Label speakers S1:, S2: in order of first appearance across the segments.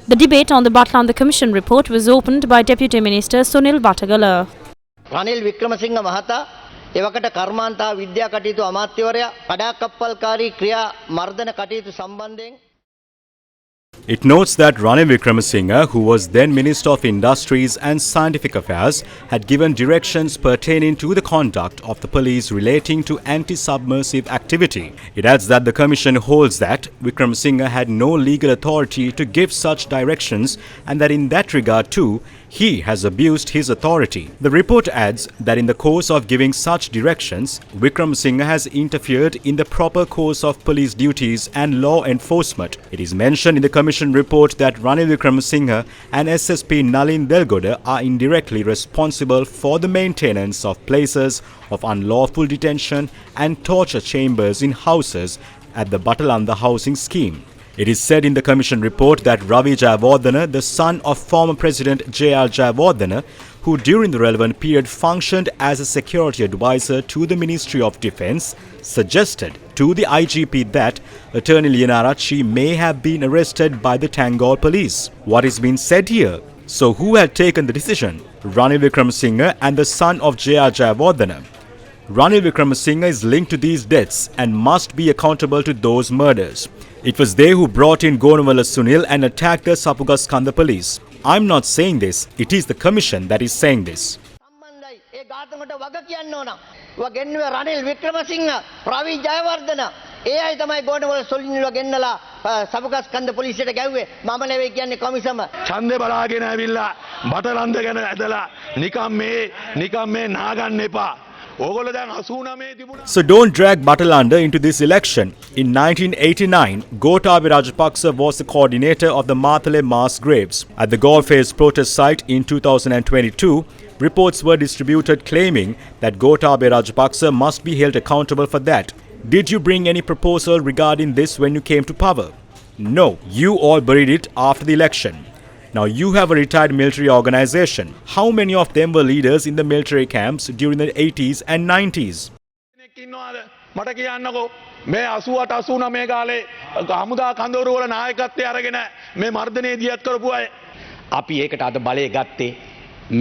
S1: The debate on the Batlanda Commission report was opened by Deputy Minister Sunil Batagala.
S2: Ranil Wickremesinghe මහතා එවකට කර්මාන්ත විද්‍යා කටයුතු අමාත්‍යවරයා කඩාකප්පල්කාරී ක්‍රියා මර්ධන කටයුතු සම්බන්ධයෙන්
S3: It notes that Ranil Wickremesinghe, who was then Minister of Industries and Scientific Affairs, had given directions pertaining to the conduct of the police relating to anti-submersive activity. It adds that the Commission holds that Wickremesinghe had no legal authority to give such directions and that in that regard too, he has abused his authority. The report adds that in the course of giving such directions, Wickremesinghe has interfered in the proper course of police duties and law enforcement. It is mentioned in the Commission report that Ranil Wickremesinghe and SSP Nalin Delgoda are indirectly responsible for the maintenance of places of unlawful detention and torture chambers in houses at the Batalanda housing scheme. It is said in the Commission report that Ravi Jayawardena, the son of former President J.R. Jayawardena, who during the relevant period functioned as a security advisor to the Ministry of Defence, suggested to the IGP that Attorney Lianarachi may have been arrested by the Tangol police. What is being said here? So who had taken the decision? Ranil Wickremesinghe and the son of J.R. Jayawardena. Ranil Wickremesinghe is linked to these deaths and must be accountable to those murders. It was they who brought in Gonawala Sunil and attacked the Sapugaskanda police. I'm not saying this, it is the Commission that is saying this.
S2: Ranil Wickremesinghe රවි ජයවර්ධන ඒ අය තමයි ගෝනවල සොලින්ව ගෙන්නලා සබකස්කන්ධ පොලිසියට ගැව්වේ මම නෙවෙයි කියන්නේ කොමිසම
S4: ඡන්දේ බලාගෙන ඇවිල්ලා බටලන්ද ගැන ඇදලා නිකම් මේ නාගන්න එපා.
S3: So don't drag Batalanda into this election. In 1989, Gotabaya Rajapaksa was the coordinator of the Mathale mass graves. At the Govt protest site in 2022, reports were distributed claiming that Gotabaya Rajapaksa must be held accountable for that. Did you bring any proposal regarding this when you came to power? No, you all buried it after the election. Now you have a retired military organization. How many of them were leaders in the military camps during the 80s and 90s?
S4: මට කියන්නකෝ මේ 88 89 කාලේ හමුදා කඳවුරු වල නායකත්වය අරගෙන මේ මර්ධනයේ දියත් කරපු අය අපි ඒකට අද බලය ගත්තේ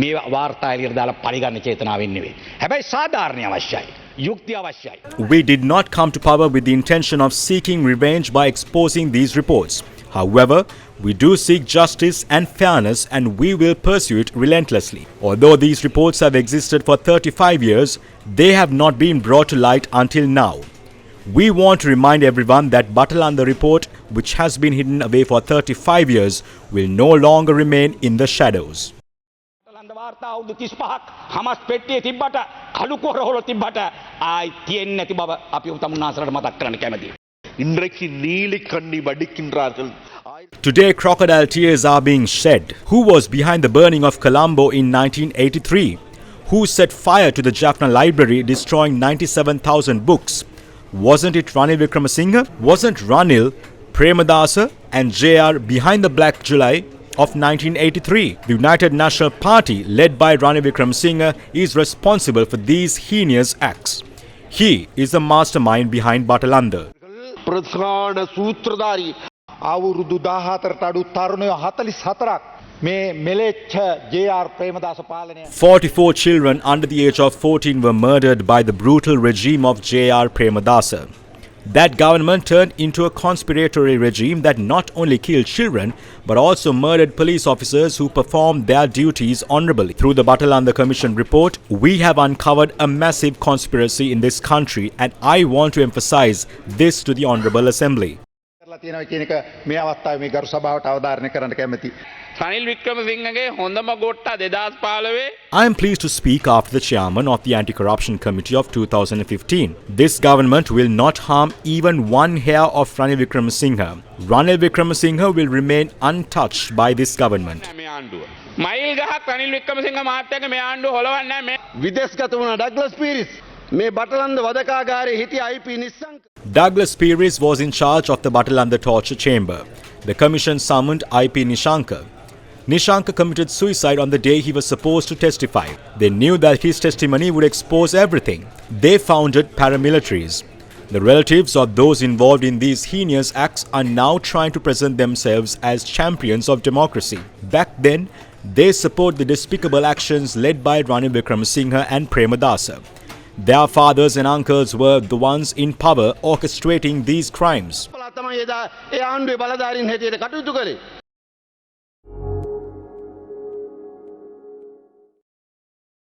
S4: මේ වාර්තා එළියට දාලා පරිගන්න චේතනාවෙන් නෙවෙයි. හැබැයි සාධාරණ්‍ය අවශ්‍යයි. යුක්තිය අවශ්‍යයි.
S3: We did not come to power with the intention of seeking revenge by exposing these reports. However, we do seek justice and fairness and we will pursue it relentlessly. Although these reports have existed for 35 years, they have not been brought to light until now. We want to remind everyone that Batalanda report, which has been hidden away for 35 years, will no longer remain in the shadows.
S4: බටලන්ද වාර්තා අවුරුදු 35ක් Hamas පෙට්ටියේ තිබ්බට කළු කොරවල තිබ්බට ආයි තියෙන්නේ නැති බව අපි උතුම්නාසලට මතක් කරන්න කැමතියි. இன்றைக்கு நீலி கண்ணி வடிக்கின்றார்கள்.
S3: Today, crocodile tears are being shed. Who was behind the burning of Colombo in 1983? Who set fire to the Jaffna library, destroying 97,000 books? Wasn't it Ranil Wickremesinghe? Wasn't Ranil, Premadasa and JR behind the Black July of 1983? The United National Party, led by Ranil Wickremesinghe, is responsible for these heinous acts. He is the mastermind behind Batalanda.
S5: ප්‍රධාන සූත්‍රධාරී අවුරුදු 14ට අඩු තරුණයෝ 44ක් මේ මෙලෙච්ච JR. Premadasa පාලනය
S3: 44 children under the age of 14 were murdered by the brutal regime of J.R. Premadasa. That government turned into a conspiratory regime that not only killed children but also murdered police officers who performed their duties honorably. Through the Batalanda Commission report, we have uncovered a massive conspiracy in this country and I want to emphasize this to the Honorable Assembly.
S5: මේ අවස්ථාවේ මේ ගරු සභාවට අවධාරණය කරන්න කැමැතියි.
S4: රනිල් වික්‍රමසිංහගේ හොඳම ගොට්ට 2015
S3: I am pleased to speak after the chairman of the Anti-Corruption Committee of 2015. This government will not harm even one hair of Ranil Wickremesinghe. Ranil Wickremesinghe will remain untouched by this government.
S4: මේ ආණ්ඩුව මයිල් ගහක් රනිල් වික්‍රමසිංහ මහත්තයාගේ මේ ආණ්ඩුව හොලවන්නේ නැහැ.
S5: විදේශගත වුණ Douglas Peiris මේ බටලන්ද වදකාගාරයේ හිටිය IP Nissanka
S3: Douglas Pearis was in charge of the Batalanda torture chamber. The commission summoned IP Nishanka. Nishanka committed suicide on the day he was supposed to testify. They knew that his testimony would expose everything. They founded paramilitaries. The relatives of those involved in these heinous acts are now trying to present themselves as champions of democracy. Back then, they support the despicable actions led by Ranil Wickremesinghe and Premadasa. Their fathers and uncles were the ones in power orchestrating these crimes.
S5: තමයි එදා ඒ ආණ්ඩුවේ බලධාරීන් හැටියට කටයුතු කළේ.